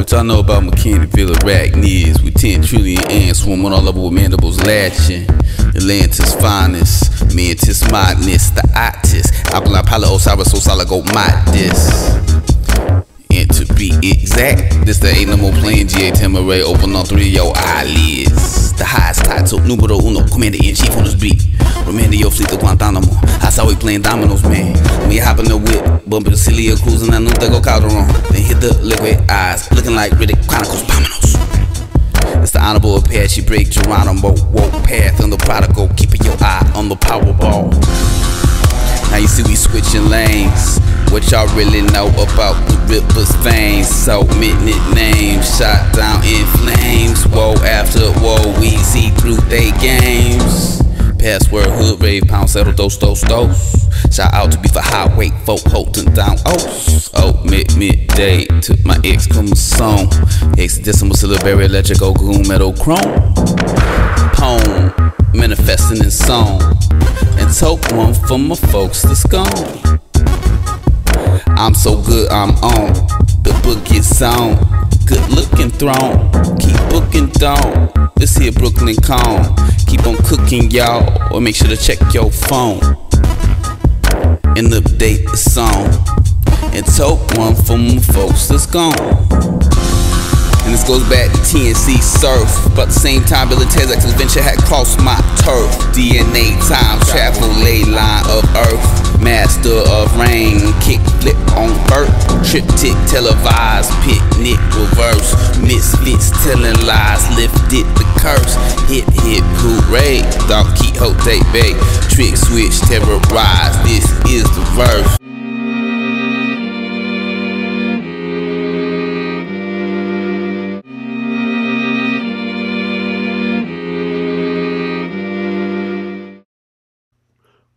What y'all know about Mechanicsville arachnids? With 10 trillion ants swarming all over with mandibles latching. Atlantis finest, mantis madness, the otis. Alkaline pilot, Osiris, so solid, go modest. And to be exact, this the ain't no more playing GA Tamaray. Open all three of your eyelids. The highest title, numero uno, commander-in-chief on this beat. Remainder your fleet of Guantanamo. I saw we playing dominoes, man. When you hop in the whip, bumping the Celia cruising, I knew they go Calderon. Then hit the liquid eyes, looking like Riddick Chronicles Pominos. It's the Honorable Apache break, Geronimo, woke path on the prodigal, keeping your eye on the Powerball. Now you see we switching lanes. What y'all really know about the Ripper's veins? So many names, shot down in flames. Woe after woe, we see through they games. Password, hood, rave, pound, settle, dose. Shout out to be for high weight folk holding down O's. Oh, midday, took my X chromosome. Hexadecimal, syllabary, electrical, goon, metal, chrome. Poem, manifesting in song. And toke one for my folks that's gone. I'm so good, I'm on. The book gets on. Good looking throne. Keep booking down. This here Brooklyn Cone. Keep on cooking, y'all. Or make sure to check your phone and update the song. And toke one for my folks that's gone. And this goes back to TNC Surf. About the same time Billy Tezak's adventure had crossed my turf. DNA time travel, ley line of earth. Master of rain, kick flip on vert. Triptych televised, picnic reverse. Misfits telling lies, lifted the curse. Hip hooray, Don Quixote Bay. Trick switch, terrorize, this is the verse.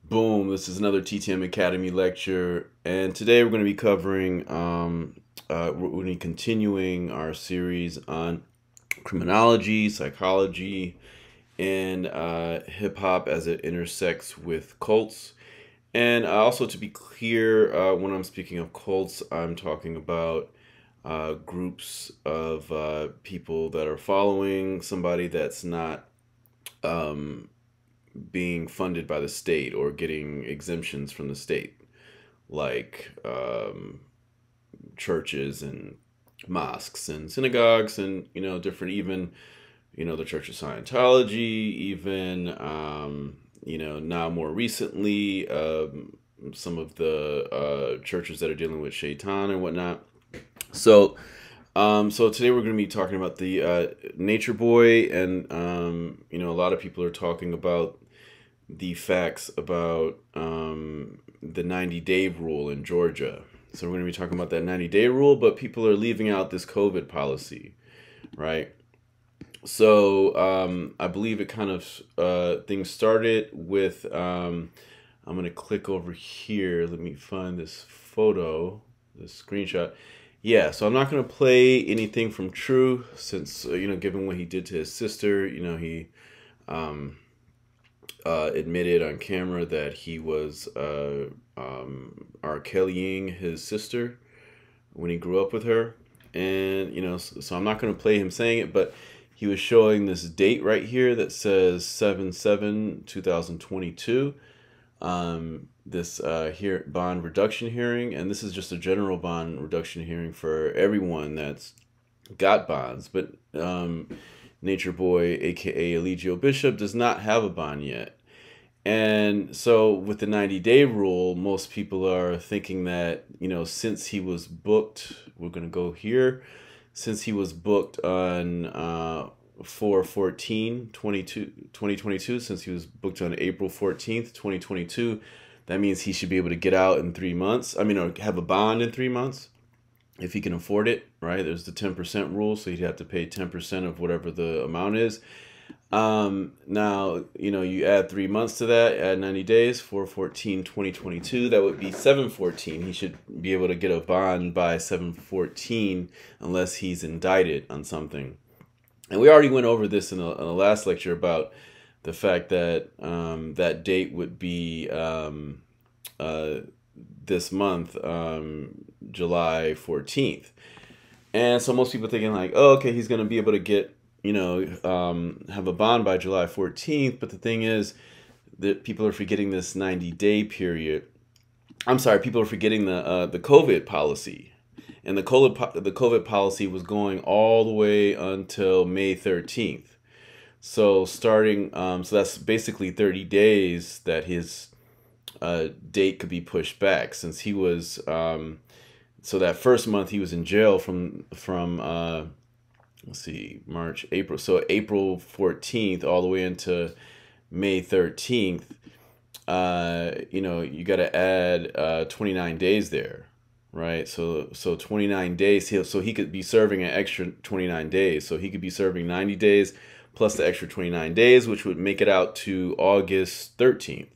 Boom, this is another TTM Academy lecture, and today we're going to be covering, we're going to be continuing our series on criminology, psychology, and hip-hop as it intersects with cults. And also, to be clear, when I'm speaking of cults, I'm talking about groups of people that are following somebody that's not being funded by the state or getting exemptions from the state, like churches and mosques and synagogues and, you know, different, even, you know, the Church of Scientology, even, you know, now more recently, some of the churches that are dealing with shaitan and whatnot. So today we're going to be talking about the Nature Boy, and you know, a lot of people are talking about the facts about the 90-day rule in Georgia. So we're going to be talking about that 90-day rule, but people are leaving out this COVID policy, right? So I believe it kind of things started with I'm going to click over here. Let me find this photo, this screenshot. Yeah, so I'm not going to play anything from True, since, you know, given what he did to his sister, you know, he admitted on camera that he was R. Kellying his sister when he grew up with her. And, you know, so I'm not going to play him saying it, but he was showing this date right here that says 7/7/2022. This here bond reduction hearing, and this is just a general bond reduction hearing for everyone that's got bonds, but Nature Boy, aka Eligio Bishop, does not have a bond yet. And so with the 90-day rule, most people are thinking that, you know, since he was booked, we're going to go here, since he was booked on 4/14/2022, since he was booked on April 14th, 2022, that means he should be able to get out in 3 months. I mean, or have a bond in 3 months if he can afford it, right? There's the 10% rule, so he'd have to pay 10% of whatever the amount is. Now, you know, you add 3 months to that, add 90 days, 4/14/2022, that would be 7/14. He should be able to get a bond by 7/14 unless he's indicted on something. And we already went over this in the last lecture about the fact that that date would be this month, July 14th. And so most people thinking like, oh, okay, he's going to be able to get, have a bond by July 14th. But the thing is that people are forgetting this 90-day period. I'm sorry, people are forgetting the COVID policy. And the COVID policy was going all the way until May 13th. So starting, so that's basically 30 days that his date could be pushed back, since he was, so that first month he was in jail from let's see, March, April. So April 14th all the way into May 13th, you got to add 29 days there. Right, so 29 days. So he could be serving an extra 29 days. So he could be serving 90 days plus the extra 29 days, which would make it out to August 13th.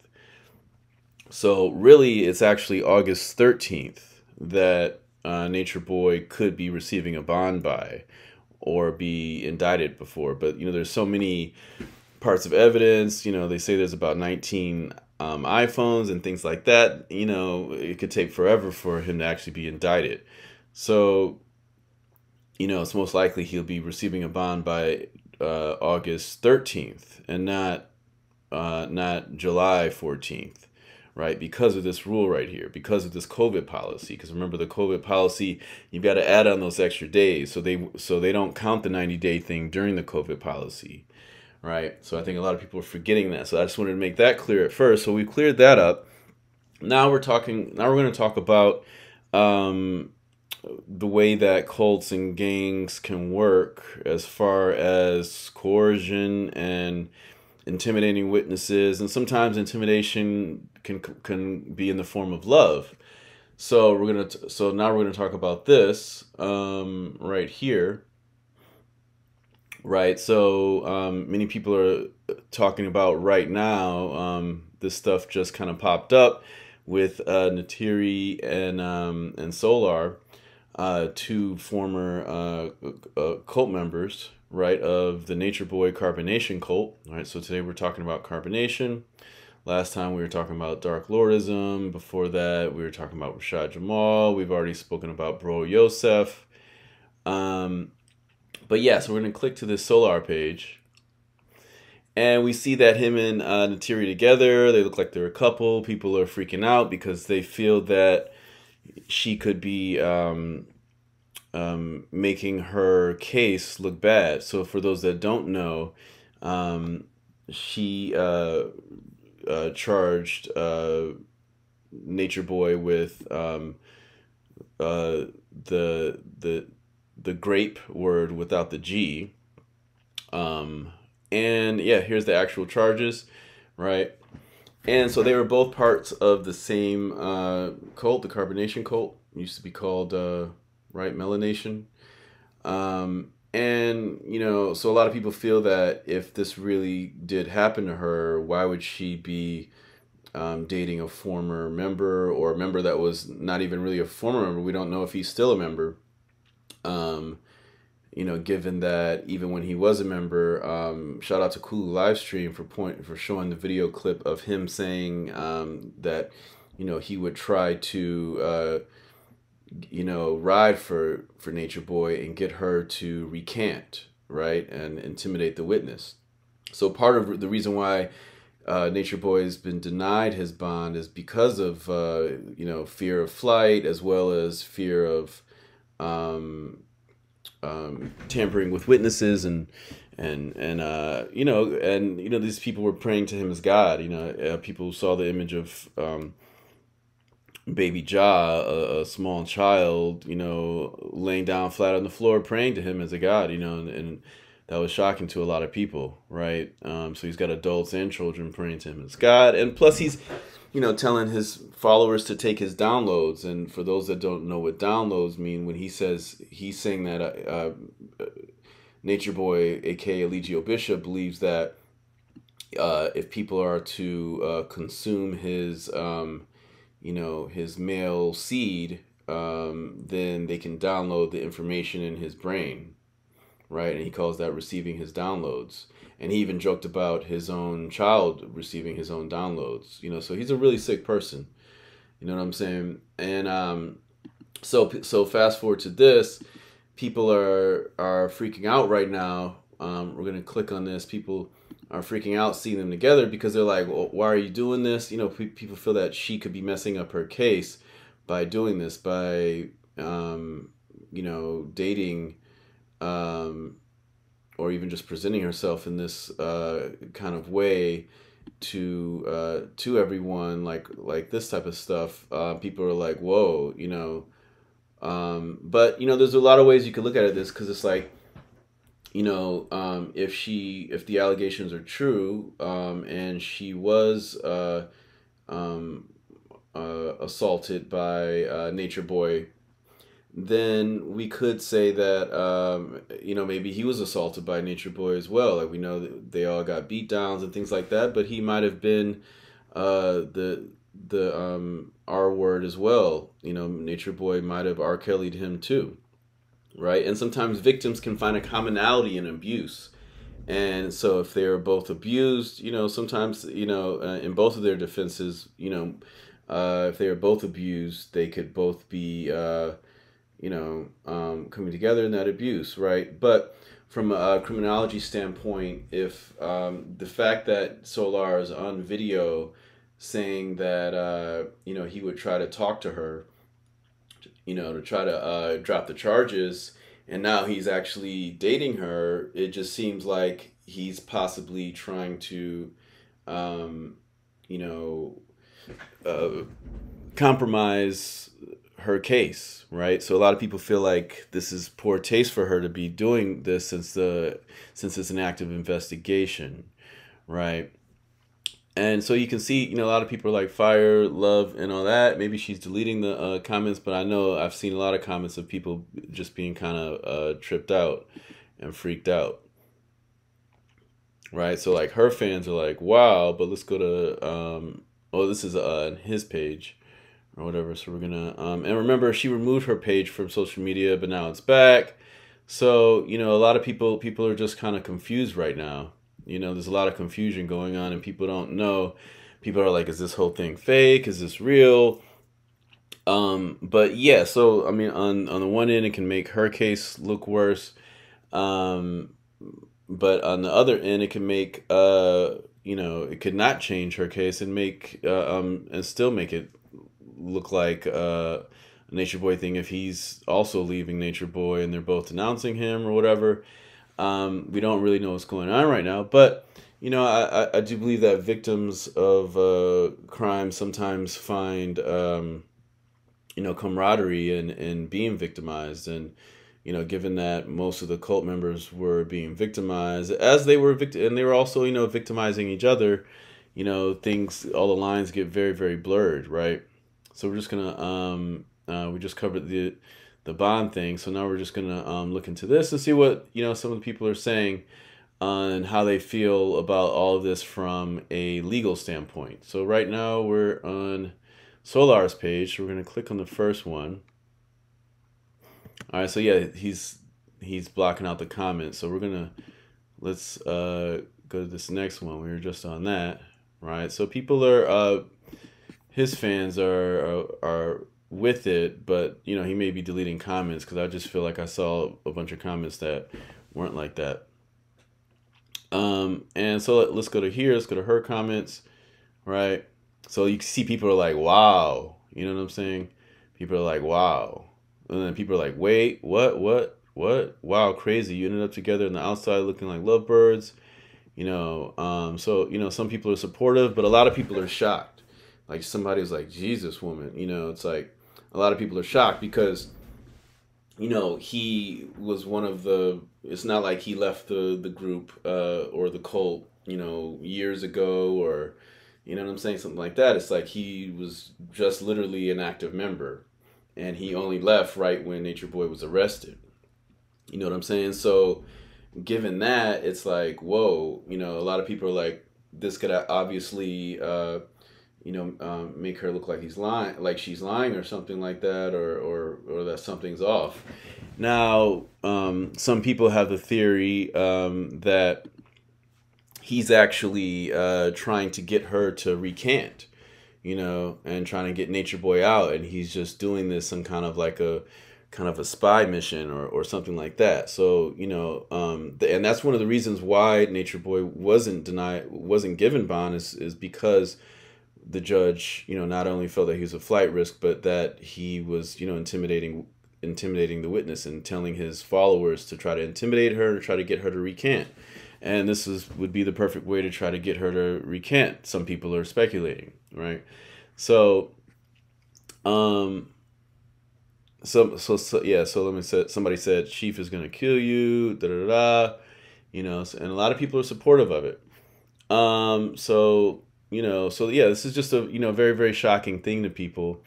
So really, it's actually August 13th that Nature Boy could be receiving a bond by, or be indicted before. But there's so many parts of evidence. They say there's about 19 iPhones and things like that. It could take forever for him to actually be indicted. So it's most likely he'll be receiving a bond by August 13th and not July 14th, right? Because of this rule right here, because of this COVID policy. Because remember, the COVID policy, you've got to add on those extra days, so they don't count the 90-day thing during the COVID policy. Right, so I think a lot of people are forgetting that. So I just wanted to make that clear at first. So we cleared that up. Now we're going to talk about the way that cults and gangs can work, as far as coercion and intimidating witnesses, and sometimes intimidation can be in the form of love. So now we're gonna talk about this right here. Right, so many people are talking about right now, this stuff just kind of popped up with Neytiri and Solar, two former cult members, right, of the Nature Boy Carbonation cult. All right, so today we're talking about carbonation. Last time we were talking about Dark Lordism. Before that, we were talking about Rashad Jamal. We've already spoken about Bro Yosef. But yeah, so we're going to click to this Solar page. And we see that him and Neytiri together, they look like they're a couple. People are freaking out because they feel that she could be making her case look bad. So for those that don't know, she charged Nature Boy with the grape word without the G. And yeah, here's the actual charges, right? And so they were both parts of the same cult, the Carbonation cult. It used to be called, right, Melanation. And, so a lot of people feel that if this really did happen to her, why would she be dating a former member, or a member that was not even really a former member? We don't know if he's still a member. Given that even when he was a member, shout out to Kulu Livestream for showing the video clip of him saying that he would try to ride for Nature Boy and get her to recant, right, and intimidate the witness. So part of the reason why Nature Boy has been denied his bond is because of fear of flight, as well as fear of tampering with witnesses, and these people were praying to him as God. People saw the image of baby Ja, a small child, laying down flat on the floor praying to him as a God, and that was shocking to a lot of people, right? So he's got adults and children praying to him as God, and plus he's telling his followers to take his downloads. And for those that don't know what downloads mean, when he says, he's saying that Nature Boy, aka Eligio Bishop, believes that if people are to consume his, his male seed, then they can download the information in his brain, right? And he calls that receiving his downloads. And he even joked about his own child receiving his own downloads, so he's a really sick person, you know what I'm saying? And so fast forward to this, people are freaking out right now. We're gonna click on this. People are freaking out seeing them together because they're like, well, why are you doing this? You know, people feel that she could be messing up her case by doing this, by you know, dating, or even just presenting herself in this kind of way to everyone, like this type of stuff. People are like, whoa, you know. But you know, there's a lot of ways you could look at this, because it's like, you know, if the allegations are true, and she was assaulted by Nature Boy, then we could say that you know, maybe he was assaulted by Nature Boy as well. Like, we know that they all got beat downs and things like that, but he might have been the R word as well. You know, Nature Boy might have R. Kelly'd him too, right? And sometimes victims can find a commonality in abuse. And so if they are both abused, you know, sometimes, you know, in both of their defenses, you know, if they are both abused, they could both be, you know, coming together in that abuse, right? But from a criminology standpoint, if the fact that Solar is on video saying that, you know, he would try to talk to her, you know, to try to drop the charges, and now he's actually dating her, it just seems like he's possibly trying to, you know, compromise her case, right? So a lot of people feel like this is poor taste for her to be doing this, since it's an active investigation, right? And so you can see, you know, a lot of people are like fire, love, and all that. Maybe she's deleting the comments, but I know I've seen a lot of comments of people just being kind of tripped out and freaked out, right? So like her fans are like, wow, but let's go to, oh, this is his page or whatever. So we're gonna, and remember, she removed her page from social media, but now it's back. So, you know, a lot of people are just kind of confused right now. You know, there's a lot of confusion going on, and people don't know. People are like, is this whole thing fake? Is this real? But yeah, so I mean, on the one end, it can make her case look worse. But on the other end, it can make you know, it could not change her case and make and still make it look like a Nature Boy thing if he's also leaving Nature Boy and they're both denouncing him or whatever. We don't really know what's going on right now, but you know, I do believe that victims of crime sometimes find you know, camaraderie in being victimized. And you know, given that most of the cult members were being victimized as they were and they were also, you know, victimizing each other, you know, all the lines get very, very blurred, right? So we're just gonna we just covered the bond thing, so now we're just gonna look into this and see what, you know, some of the people are saying and how they feel about all of this from a legal standpoint. So right now we're on Solar's page, so we're gonna click on the first one. All right, so yeah, he's blocking out the comments, so we're gonna, let's go to this next one. We were just on that, right? So people are his fans are with it, but you know, he may be deleting comments, because I just feel like I saw a bunch of comments that weren't like that. And so let's go to here. Let's go to her comments, right? So you can see people are like, wow, you know what I'm saying? People are like, wow. And then people are like, wait, what? Wow, crazy. You ended up together on the outside looking like lovebirds, you know. So, you know, some people are supportive, but a lot of people are shocked. Like, somebody's like, Jesus, woman, you know. It's like a lot of people are shocked because, you know, he was one of the, it's not like he left the group or the cult, you know, years ago, or, you know what I'm saying, something like that. It's like he was just literally an active member, and he only left right when Nature Boy was arrested. You know what I'm saying? So given that, it's like, whoa, you know, a lot of people are like, this could obviously, you know, make her look like he's lying, like she's lying or something like that, or that something's off. Now, some people have the theory that he's actually trying to get her to recant, you know, and trying to get Nature Boy out, and he's just doing this some kind of like a kind of a spy mission or something like that. So, you know, and that's one of the reasons why Nature Boy wasn't given bond is because the judge, you know, not only felt that he was a flight risk, but that he was, you know, intimidating the witness and telling his followers to try to intimidate her and try to get her to recant. And this would be the perfect way to try to get her to recant. Some people are speculating, right? So, somebody said Chief is gonna kill you, da da da, you know, and a lot of people are supportive of it. You know, so yeah, this is just a, you know, very, very shocking thing to people.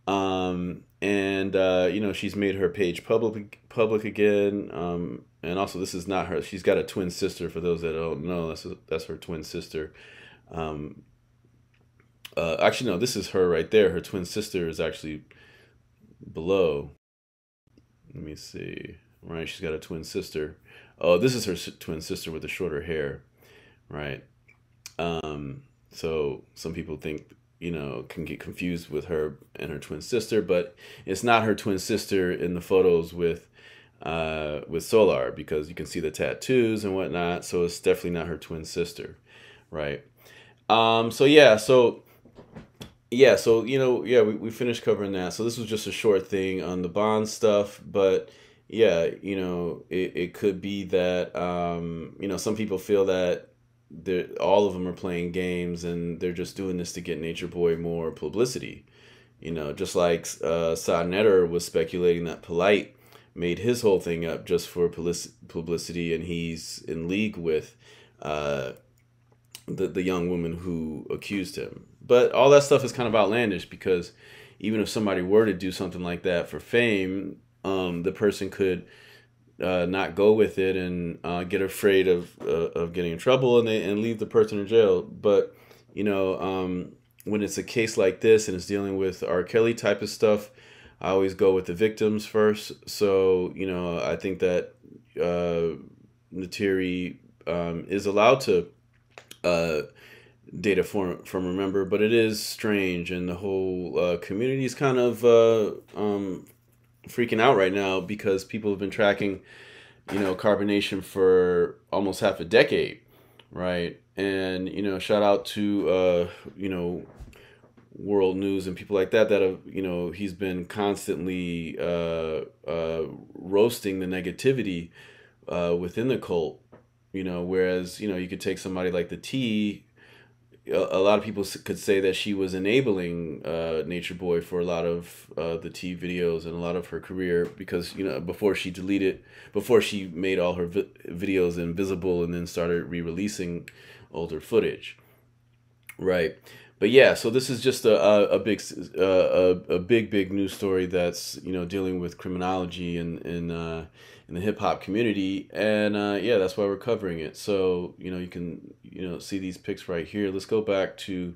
You know, she's made her page public again. And also, this is not her. She's got a twin sister. For those that don't know, that's her twin sister. Actually, no, this is her right there. Her twin sister is actually below. Let me see. Right, she's got a twin sister. Oh, this is her twin sister with the shorter hair, right? So some people think, you know, can get confused with her and her twin sister, but it's not her twin sister in the photos with Solar, because you can see the tattoos and whatnot. So it's definitely not her twin sister, right? So you know, yeah, we finished covering that. So this was just a short thing on the bond stuff, but yeah, you know, it could be that you know, some people feel that all of them are playing games and they're just doing this to get Nature Boy more publicity. You know, just like Sa Neter was speculating that Polite made his whole thing up just for publicity, and he's in league with the young woman who accused him. But all that stuff is kind of outlandish, because even if somebody were to do something like that for fame, the person could not go with it and get afraid of getting in trouble and leave the person in jail. But, you know, when it's a case like this and it's dealing with R. Kelly type of stuff, I always go with the victims first. So, you know, I think that Neytiri is allowed to data from Remember, but it is strange, and the whole community is kind of freaking out right now, because people have been tracking, you know, Carbonation for almost half a decade, right? And, you know, shout out to you know, World News and people like that have, you know, he's been constantly roasting the negativity within the cult, you know, whereas, you know, you could take somebody like the T. A lot of people could say that she was enabling Nature Boy for a lot of the T videos and a lot of her career, because, you know, before she made all her videos invisible and then started re-releasing older footage, right? But yeah, so this is just a big news story that's, you know, dealing with criminology in the hip hop community, and yeah, that's why we're covering it. So, you know, you can, you know, see these pics right here. Let's go back to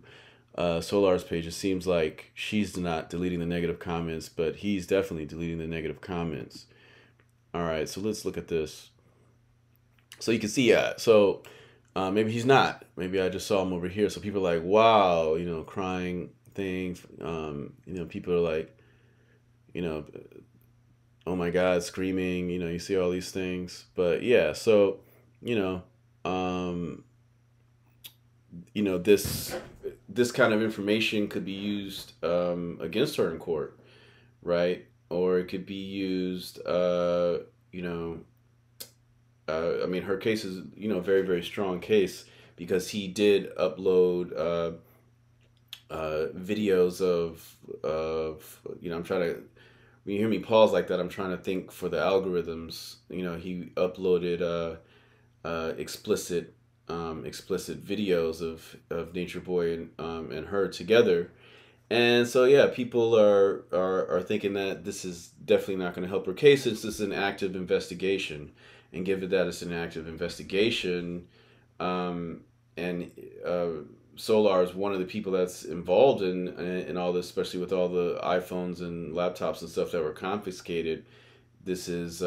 Solar's page. It seems like she's not deleting the negative comments, but he's definitely deleting the negative comments. All right, so let's look at this. So you can see, yeah, so maybe he's not. Maybe I just saw him over here. So people are like, wow, you know, crying thing. You know, people are like, you know, oh my God, screaming, you know, you see all these things. But yeah, so, you know, this kind of information could be used against her in court, right? Or it could be used, you know, I mean, her case is, you know, a very, very strong case, because he did upload videos of, you know, I'm trying to, when you hear me pause like that, I'm trying to think for the algorithms. You know, he uploaded explicit videos of Nature Boy and her together, and so yeah, people are thinking that this is definitely not going to help her case, since this is an active investigation, and given that it's an active investigation, and Solar is one of the people that's involved in all this, especially with all the iPhones and laptops and stuff that were confiscated. This is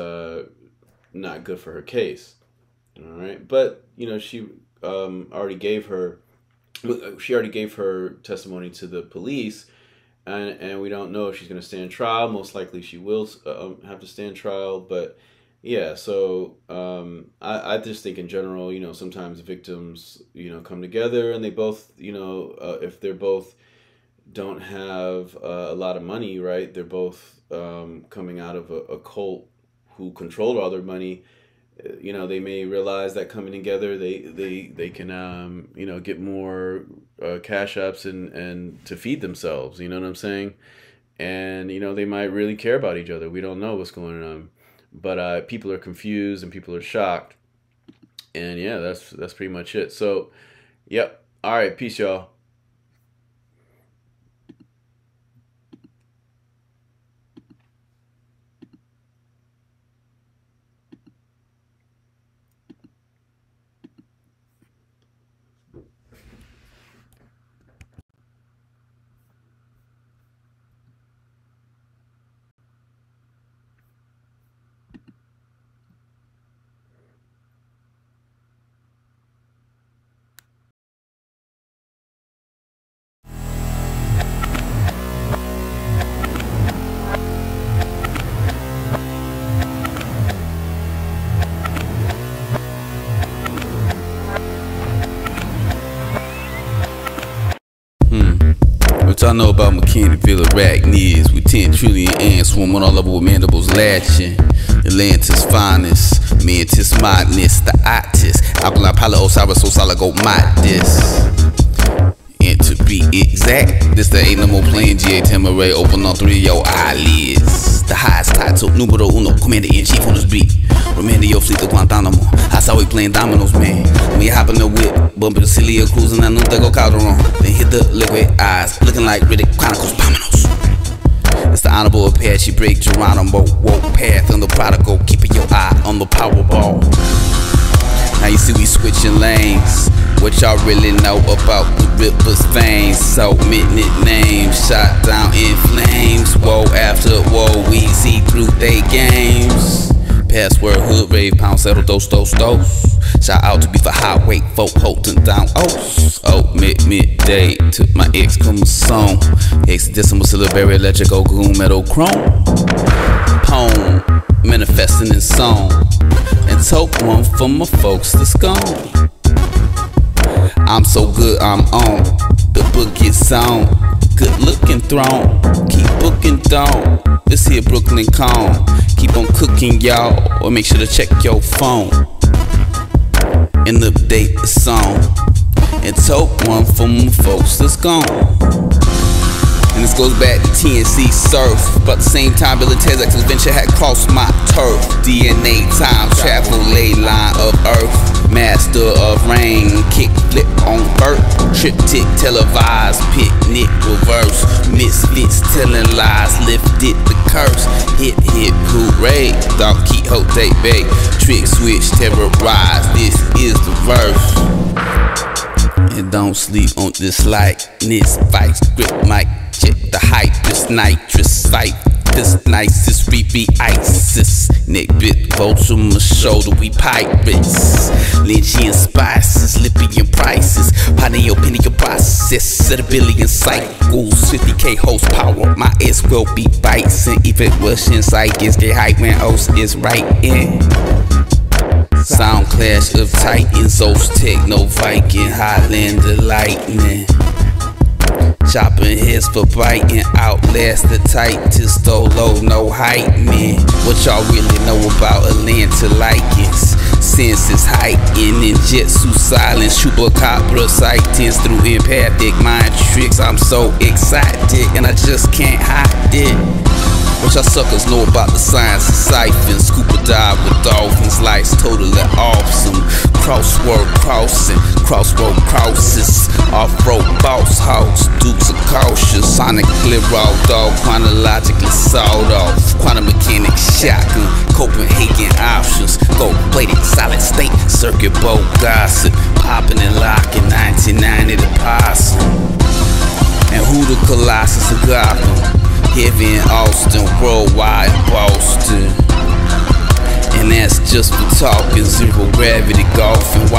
not good for her case. All right, but you know, she already gave her testimony to the police, and we don't know if she's going to stand trial. Most likely she will have to stand trial, but yeah. So I just think in general, you know, sometimes victims, you know, come together and they both, you know, if they're both don't have a lot of money, right? They're both coming out of a cult who controlled all their money. You know, they may realize that coming together, they can you know, get more cash ups and to feed themselves. You know what I'm saying? And you know, they might really care about each other. We don't know what's going on, but people are confused and people are shocked. And yeah, that's pretty much it. So, yep. All right, peace, y'all. What y'all know about Mechanicsville arachnids with 10 trillion ants swarming all over with mandibles latching? Atlantis finest, mantis madness, the otis, alkaline pilot Osiris, so solid go modest. And to be exact, this there ain't no more playing GA Tamaray, open all three of your eyelids. The highest title, numero uno, commander-in-chief on this beat. Remainder your fleet of Guantanamo. I saw we playing dominoes, man. When you hop in the whip, bumping the Celia cruising, I knew they go Calderon. Then hit the liquid eyes, looking like Riddick Chronicles, Pominos. It's the Honorable Apache break, Geronimo, woke path on the prodigal, keeping your eye on the Powerball. Now you see we switching lanes. What y'all really know about the Ripper's veins? So many names, shot down in flames. Woe after woe, we see through they games. Password, hood, rave, pound, settle, dose. Shout out to be for highway, folk, holding down, midday, took my ex chromosome. Hexadecimal, syllabary, electrical, goon, metal, chrome. Poem, manifesting in song. And took one for my folks that's gone. I'm so good, I'm on. The book is on. Good looking throne. Keep booking down. This here Brooklyn Cone. Keep on cooking, y'all. Or make sure to check your phone and update the song. And took one for my folks that's gone. And this goes back to TNC Surf. About the same time Billy Tezak's adventure had crossed my turf. DNA time travel ley line of earth. Master of rain, kick flip on vert. Triptych televised, picnic reverse. Misfits telling lies, lifted the curse. Hit, hooray, Don Quixote Bay. Trick switch, terrorize, this is the verse. And don't sleep on this likeness. Vice grip mic, check the hype, this nitrous fight. This nicest repeat ISIS. Neck bit, vulture on my shoulder, we pirates. Lynchian spices, Libyan prices. Pioneer opinion process, set a billion cycles. 50K horsepower, my S will be bison. Even Russian psychics get hype when Os is right in. Sound clash of titans, Os techno Viking, Highlander lightning. Chopping heads for biting, outlast the tightest, low, no hype, man. What y'all really know about Atlanta likings? Senses heightened in Jetsu silence, chupacabra sightings through empathic mind tricks. I'm so excited and I just can't hide it. What y'all suckers know about the science of siphons? Scuba dive with dolphins, life's totally awesome. Crossword crossing, crossroad crosses. Off-road boss house, dukes are cautious. Sonic clear raw dog, chronologically sawed off. Quantum mechanics shotgun, Copenhagen options. Gold plated, solid state, circuit boat gossip. Popping and locking, 1990 the possum. And who the Colossus of Gotham? Heavy in Austin, worldwide Boston. And that's just for talking, zero gravity golfing.